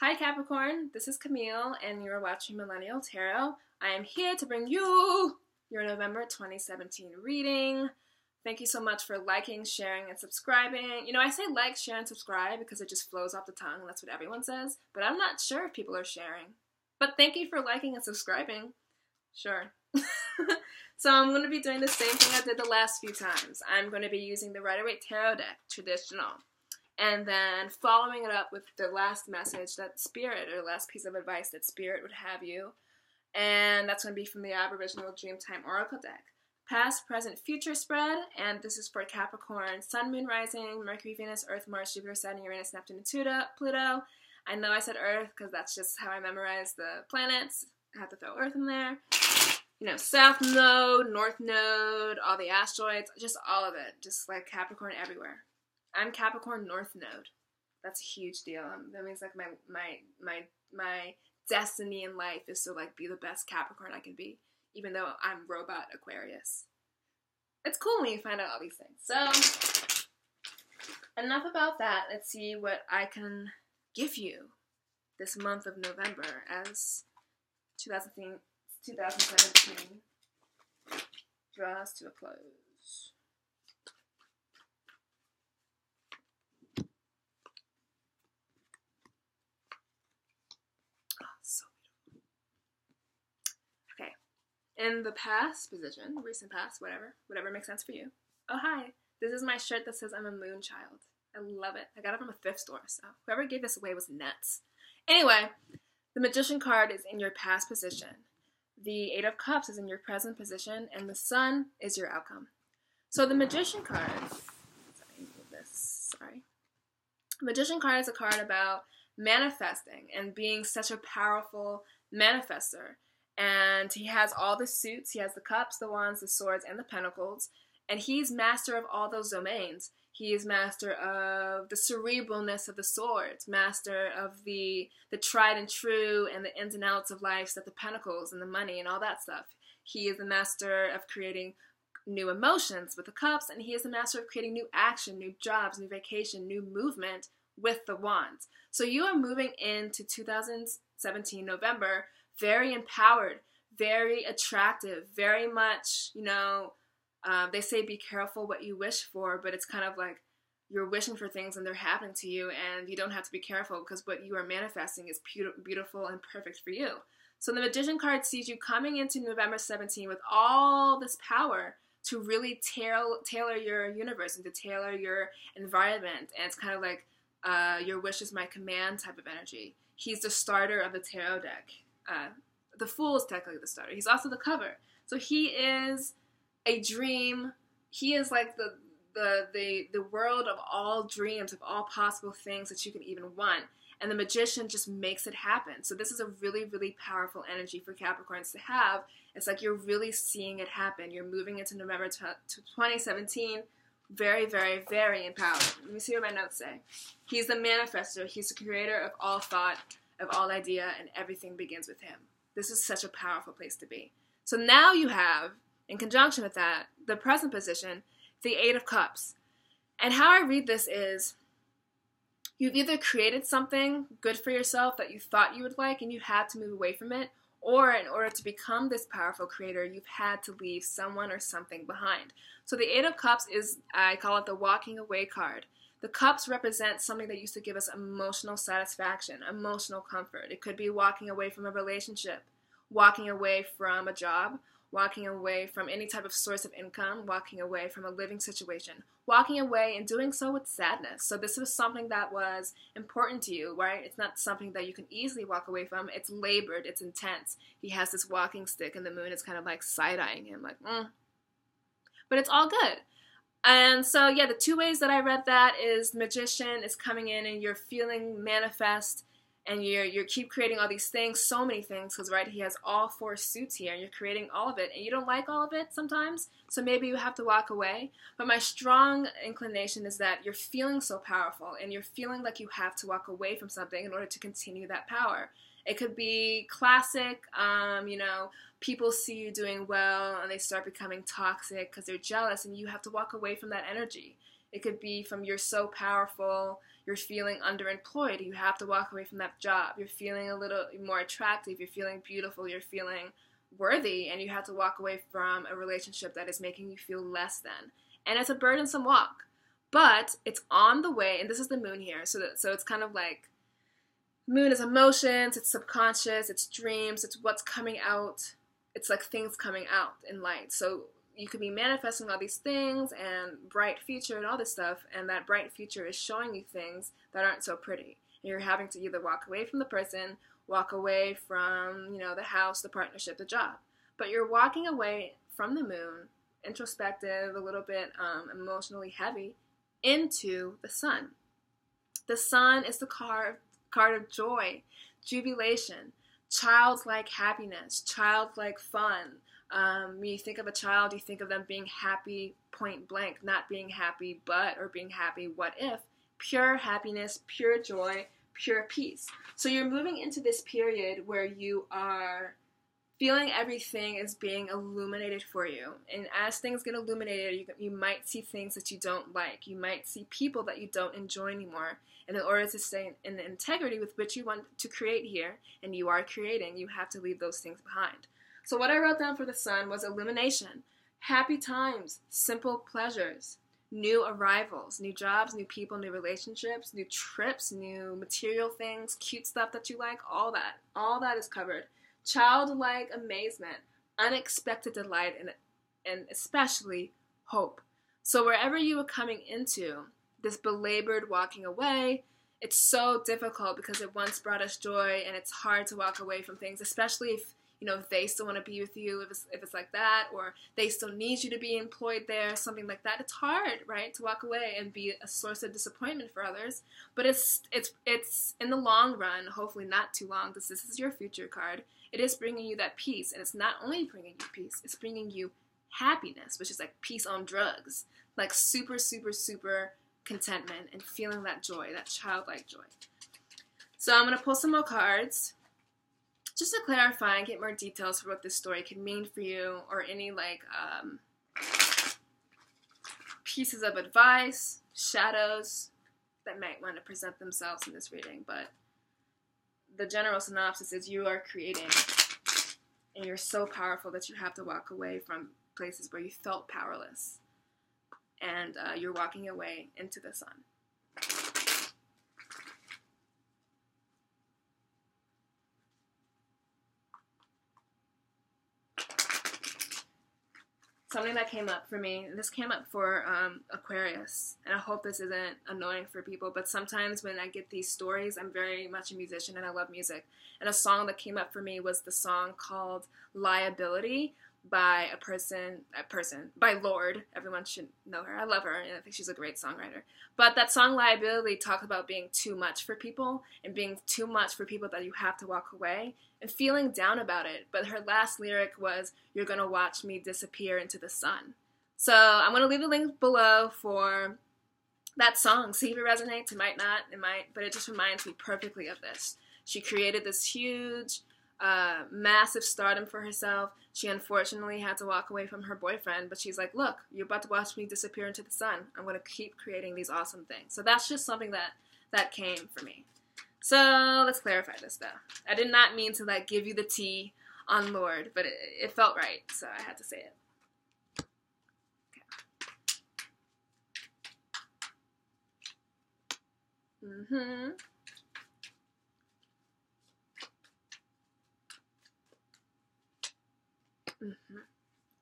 Hi Capricorn, this is Camille and you're watching Millennial Tarot. I am here to bring you your November 2017 reading. Thank you so much for liking, sharing, and subscribing. You know, I say like, share, and subscribe because it just flows off the tongue. That's what everyone says. But I'm not sure if people are sharing. But thank you for liking and subscribing. Sure. So I'm going to be doing the same thing I did the last few times. I'm going to be using the Rider-Waite Tarot deck, traditional. And then following it up with the last message that Spirit, or the last piece of advice that Spirit would have you. And that's going to be from the Aboriginal Dreamtime Oracle deck. Past, present, future spread. And this is for Capricorn, Sun, Moon, Rising, Mercury, Venus, Earth, Mars, Jupiter, Saturn, Uranus, Neptune, and Pluto. I know I said Earth because that's just how I memorize the planets. I have to throw Earth in there. You know, South Node, North Node, all the asteroids, just all of it. Just like Capricorn everywhere. I'm Capricorn North Node. That's a huge deal. That means like my destiny in life is to like be the best Capricorn I can be, even though I'm robot Aquarius. It's cool when you find out all these things. So enough about that. Let's see what I can give you this month of November as 2017 draws to a close. In the past position, recent past, whatever makes sense for you. Oh, hi. This is my shirt that says I'm a moon child. I love it. I got it from a thrift store, so whoever gave this away was nuts. Anyway, the Magician card is in your past position. The Eight of Cups is in your present position, and the Sun is your outcome. So the Magician card, The Magician card is a card about manifesting and being such a powerful manifester. And he has all the suits. He has the cups, the wands, the swords, and the pentacles. And he's master of all those domains. He is master of the cerebralness of the swords, master of the tried and true and the ins and outs of life, that the pentacles and the money and all that stuff. He is the master of creating new emotions with the cups, and he is the master of creating new action, new jobs, new vacation, new movement with the wands. So you are moving into 2017 November very empowered, very attractive, very much, you know, they say be careful what you wish for, but it's kind of like you're wishing for things and they're happening to you, and you don't have to be careful because what you are manifesting is beautiful and perfect for you. So the Magician card sees you coming into November 17 with all this power to really tailor your universe and to tailor your environment, and it's kind of like your wish is my command type of energy. He's the starter of the tarot deck. The Fool is technically the starter. He's also the cover. So he is a dream. He is like the world of all dreams, of all possible things that you can even want. And the Magician just makes it happen. So this is a really, really powerful energy for Capricorns to have. It's like you're really seeing it happen. You're moving into November 2017 very, very, very empowered. Let me see what my notes say. He's the manifestor. He's the creator of all thought, of all idea, and everything begins with him. This is such a powerful place to be. So now you have, in conjunction with that, the present position, the Eight of Cups. And how I read this is, you've either created something good for yourself that you thought you would like and you had to move away from it, or in order to become this powerful creator, you've had to leave someone or something behind. So the Eight of Cups is, I call it the walking away card. The cups represent something that used to give us emotional satisfaction, emotional comfort. It could be walking away from a relationship, walking away from a job, walking away from any type of source of income, walking away from a living situation, walking away and doing so with sadness. So this was something that was important to you, right? It's not something that you can easily walk away from. It's labored, it's intense. He has this walking stick and the moon is kind of like side-eyeing him, like, But it's all good. And so, yeah, the two ways that I read that is Magician is coming in and you're feeling manifest and you keep creating all these things, so many things, because, right, he has all four suits here and you're creating all of it. And you don't like all of it sometimes, so maybe you have to walk away. But my strong inclination is that you're feeling so powerful and you're feeling like you have to walk away from something in order to continue that power. It could be classic, you know, people see you doing well and they start becoming toxic because they're jealous and you have to walk away from that energy. It could be from you're so powerful, you're feeling underemployed, you have to walk away from that job. You're feeling a little more attractive, you're feeling beautiful, you're feeling worthy, and you have to walk away from a relationship that is making you feel less than. And it's a burdensome walk, but it's on the way, and this is the moon here, so it's kind of like, moon is emotions, it's subconscious, it's dreams, it's what's coming out. It's like things coming out in light. So you could be manifesting all these things and bright future and all this stuff, and that bright future is showing you things that aren't so pretty. And you're having to either walk away from the person, walk away from, the house, the partnership, the job. But you're walking away from the moon, introspective, a little bit emotionally heavy, into the sun. The sun is the card of joy, jubilation, childlike happiness, childlike fun. When you think of a child, you think of them being happy, point blank, not being happy but, or being happy what if. Pure happiness, pure joy, pure peace. So you're moving into this period where you are feeling everything is being illuminated for you. And as things get illuminated, you might see things that you don't like. You might see people that you don't enjoy anymore. And in order to stay in the integrity with which you want to create here, and you are creating, you have to leave those things behind. So what I wrote down for the sun was illumination, happy times, simple pleasures, new arrivals, new jobs, new people, new relationships, new trips, new material things, cute stuff that you like, all that is covered. Childlike amazement, unexpected delight, and especially hope. So wherever you are coming into, this belabored walking away, it's so difficult because it once brought us joy, and it's hard to walk away from things, especially if they still want to be with you, if it's like that, or they still need you to be employed there, something like that. It's hard, right, to walk away and be a source of disappointment for others. But it's in the long run, hopefully not too long, because this is your future card. It is bringing you that peace, and it's not only bringing you peace, it's bringing you happiness, which is like peace on drugs, like super, super, super contentment and feeling that joy, that childlike joy. So I'm going to pull some more cards just to clarify and get more details for what this story could mean for you, or any pieces of advice, shadows that might want to present themselves in this reading. But the general synopsis is you are creating, and you're so powerful that you have to walk away from places where you felt powerless, and you're walking away into the sun. Something that came up for me, and this came up for Aquarius, and I hope this isn't annoying for people, but sometimes when I get these stories, I'm very much a musician and I love music, and a song that came up for me was the song called Liability by by Lorde. Everyone should know her. I love her, and I think she's a great songwriter. But that song Liability talks about being too much for people, and being too much for people that you have to walk away, and feeling down about it. But her last lyric was, "You're gonna watch me disappear into the sun." So I'm gonna leave the link below for that song. See if it resonates. It might not. It might, but it just reminds me perfectly of this. She created this huge, massive stardom for herself. She unfortunately had to walk away from her boyfriend, but she's like, look, you're about to watch me disappear into the sun. I'm going to keep creating these awesome things. So that's just something that came for me. So let's clarify this though. I did not mean to give you the tea on Lorde, but it felt right, so I had to say it. Okay.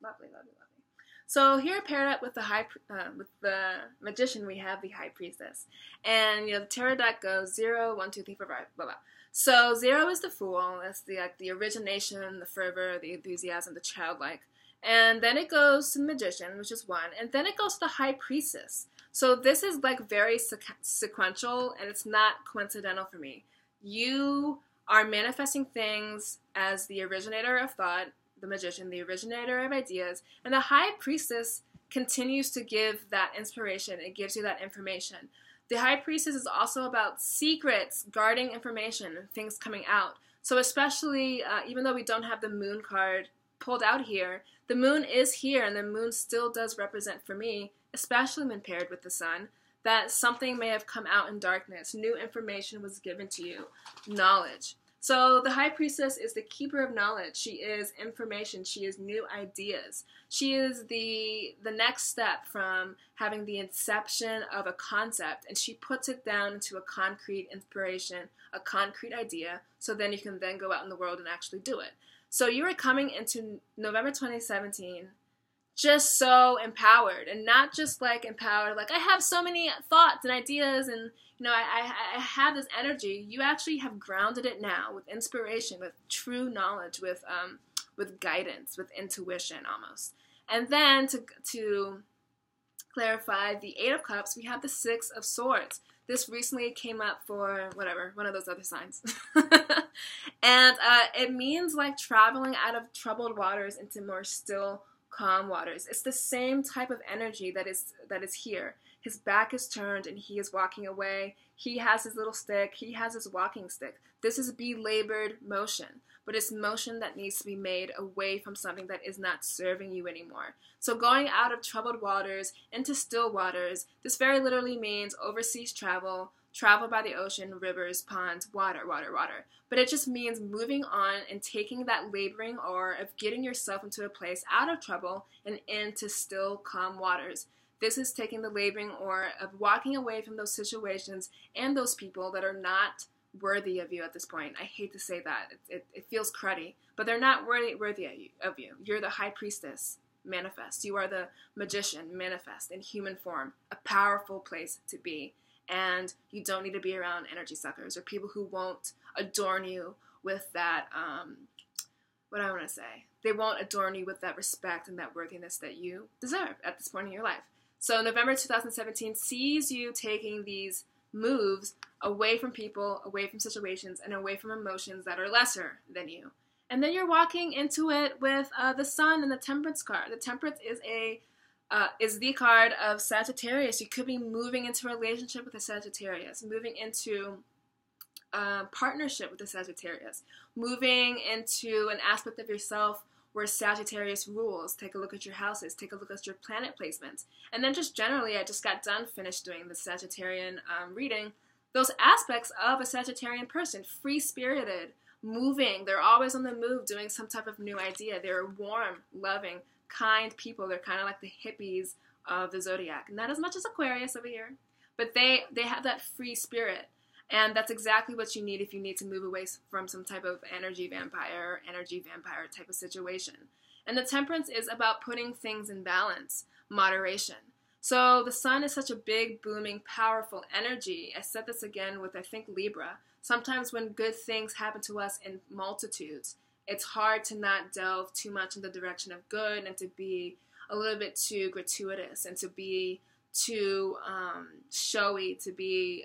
Lovely, lovely, lovely. So here, paired up with the magician, we have the High Priestess, and the tarot deck goes 0, 1, 2, 3, 4, 5, blah blah. So 0 is the Fool. That's the origination, the fervor, the enthusiasm, the childlike, and then it goes to the Magician, which is 1, and then it goes to the High Priestess. So this is very sequential, and it's not coincidental for me. You are manifesting things as the originator of thought, the Magician, the originator of ideas, and the High Priestess continues to give that inspiration. It gives you that information. The High Priestess is also about secrets, guarding information, and things coming out. So especially, even though we don't have the Moon card pulled out here, the Moon is here, and the Moon still does represent, for me, especially when paired with the sun, that something may have come out in darkness. New information was given to you. Knowledge. So the High Priestess is the keeper of knowledge. She is information. She is new ideas. She is the next step from having the inception of a concept, and she puts it down into a concrete inspiration, a concrete idea, so then you can then go out in the world and actually do it. So you are coming into November 2017 just so empowered, and not just like empowered, like I have so many thoughts and ideas and I have this energy. You actually have grounded it now with inspiration, with true knowledge, with guidance, with intuition almost. And then to clarify the Eight of Cups, we have the Six of Swords. This recently came up for whatever, one of those other signs. And it means like traveling out of troubled waters into more still, calm waters. It's the same type of energy that is here. His back is turned and he is walking away. He has his little stick. He has his walking stick. This is belabored motion, but it's motion that needs to be made away from something that is not serving you anymore. So going out of troubled waters into still waters, this very literally means overseas travel, travel by the ocean, rivers, ponds, water. But it just means moving on and taking that laboring or of getting yourself into a place out of trouble and into still, calm waters. This is taking the laboring or of walking away from those situations and those people that are not worthy of you at this point. I hate to say that. It feels cruddy, but they're not worthy of you. You're the High Priestess. Manifest. You are the magician. Manifest in human form. A powerful place to be. And you don't need to be around energy suckers or people who won't adorn you with that, what I want to say. They won't adorn you with that respect and that worthiness that you deserve at this point in your life. So November 2017 sees you taking these moves away from people, away from situations, and away from emotions that are lesser than you. And then you're walking into it with the Sun and the Temperance card. The Temperance is the card of Sagittarius. You could be moving into a relationship with a Sagittarius, moving into partnership with a Sagittarius, moving into an aspect of yourself where Sagittarius rules. Take a look at your houses. Take a look at your planet placements. And then just generally, I just got done finished doing the Sagittarian reading. Those aspects of a Sagittarian person, free-spirited, moving. They're always on the move, doing some type of new idea. They're warm, loving, kind people. They're kind of like the hippies of the zodiac. Not as much as Aquarius over here, but they have that free spirit. And that's exactly what you need if you need to move away from some type of energy vampire type of situation. And the Temperance is about putting things in balance, moderation. So the Sun is such a big, booming, powerful energy. I said this again with, I think, Libra. Sometimes when good things happen to us in multitudes, it's hard to not delve too much in the direction of good and to be a little bit too gratuitous and to be too showy, to be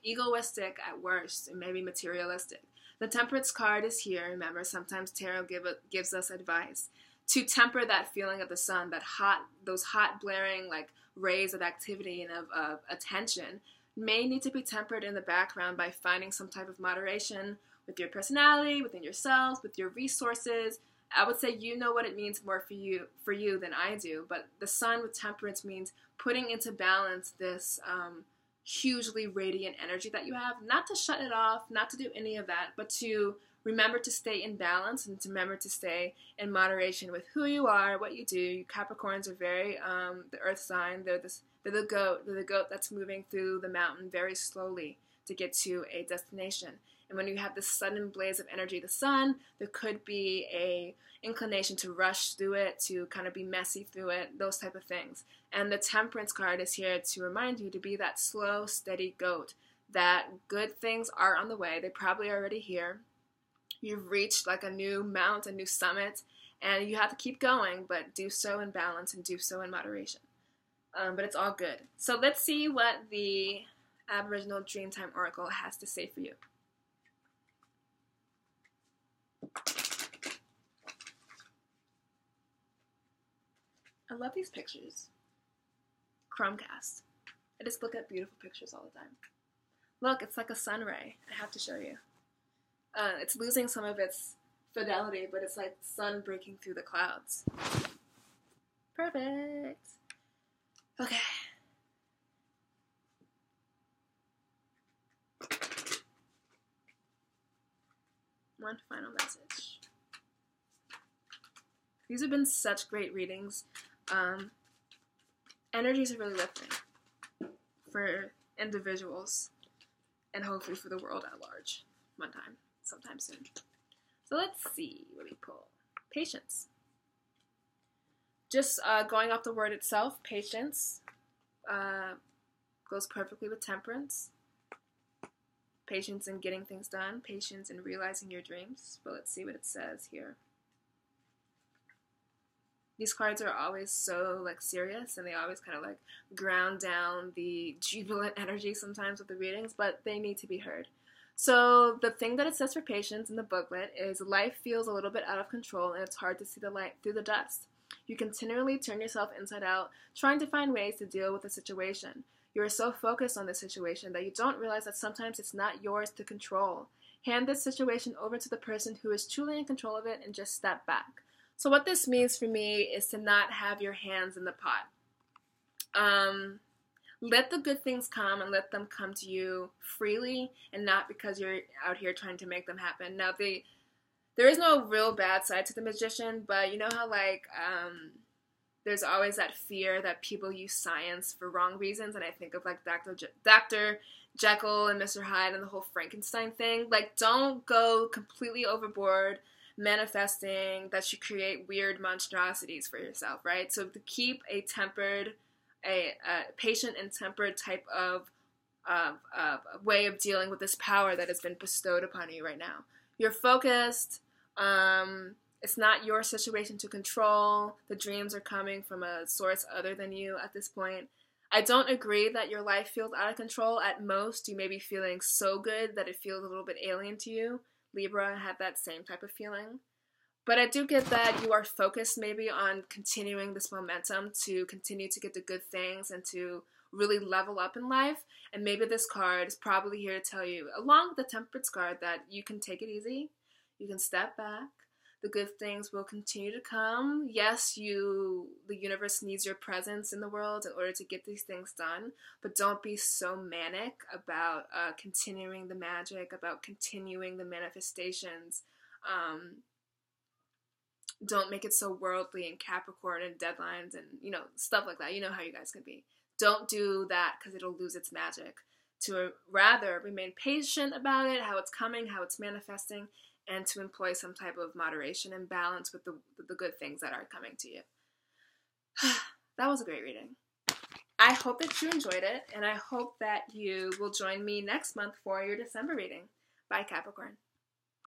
egoistic at worst, and maybe materialistic. The Temperance card is here. Remember, sometimes tarot gives us advice to temper that feeling of the sun, those hot blaring like rays of activity and of attention may need to be tempered in the background by finding some type of moderation with your personality, within yourself, with your resources. I would say you know what it means more for you than I do, but the Sun with Temperance means putting into balance this hugely radiant energy that you have, not to shut it off, not to do any of that, but to remember to stay in balance and to remember to stay in moderation with who you are, what you do. You Capricorns are very, the earth sign, they're the goat that's moving through the mountain very slowly to get to a destination. And when you have this sudden blaze of energy, the sun, there could be a inclination to rush through it, to kind of be messy through it, those type of things. And the Temperance card is here to remind you to be that slow, steady goat, that good things are on the way. They probably are already here. You've reached like a new mount, a new summit, and you have to keep going, but do so in balance and do so in moderation. But it's all good. So let's see what the Aboriginal Dreamtime Oracle has to say for you. I love these pictures. Chromecast. I just look at beautiful pictures all the time. Look, it's like a sun ray. I have to show you. It's losing some of its fidelity, but it's like sun breaking through the clouds. Perfect. Okay. One final message. These have been such great readings. Energies are really lifting for individuals and hopefully for the world at large sometime soon. So let's see what we pull. Patience. Just going off the word itself, patience goes perfectly with temperance. Patience in getting things done, patience in realizing your dreams. But let's see what it says here. These cards are always so like serious, and they always kind of like ground down the jubilant energy sometimes with the readings, but they need to be heard. So the thing that it says for patience in the booklet is life feels a little bit out of control, and it's hard to see the light through the dust. You continually turn yourself inside out, trying to find ways to deal with the situation. You are so focused on the situation that you don't realize that sometimes it's not yours to control. Hand this situation over to the person who is truly in control of it and just step back. So what this means for me is to not have your hands in the pot. Let the good things come and let them come to you freely and not because you're out here trying to make them happen. Now, there is no real bad side to the magician, but you know how like there's always that fear that people use science for wrong reasons, and I think of like Dr. Jekyll and Mr. Hyde and the whole Frankenstein thing. Like, don't go completely overboard manifesting that you create weird monstrosities for yourself, right? So to keep a patient and tempered type of way of dealing with this power that has been bestowed upon you right now. You're focused. It's not your situation to control. The dreams are coming from a source other than you at this point. I don't agree that your life feels out of control. At most, you may be feeling so good that it feels a little bit alien to you. Libra had that same type of feeling. But I do get that you are focused maybe on continuing this momentum to continue to get the good things and to really level up in life. And maybe this card is probably here to tell you, along with the Temperance card, that you can take it easy. You can step back. The good things will continue to come. Yes, the universe needs your presence in the world in order to get these things done, but don't be so manic about continuing the magic, about continuing the manifestations. Don't make it so worldly and Capricorn and deadlines and, stuff like that. You know how you guys can be. Don't do that because it'll lose its magic. To rather remain patient about it, how it's coming, how it's manifesting, and to employ some type of moderation and balance with the good things that are coming to you. That was a great reading. I hope that you enjoyed it, and I hope that you will join me next month for your December reading. Bye, Capricorn.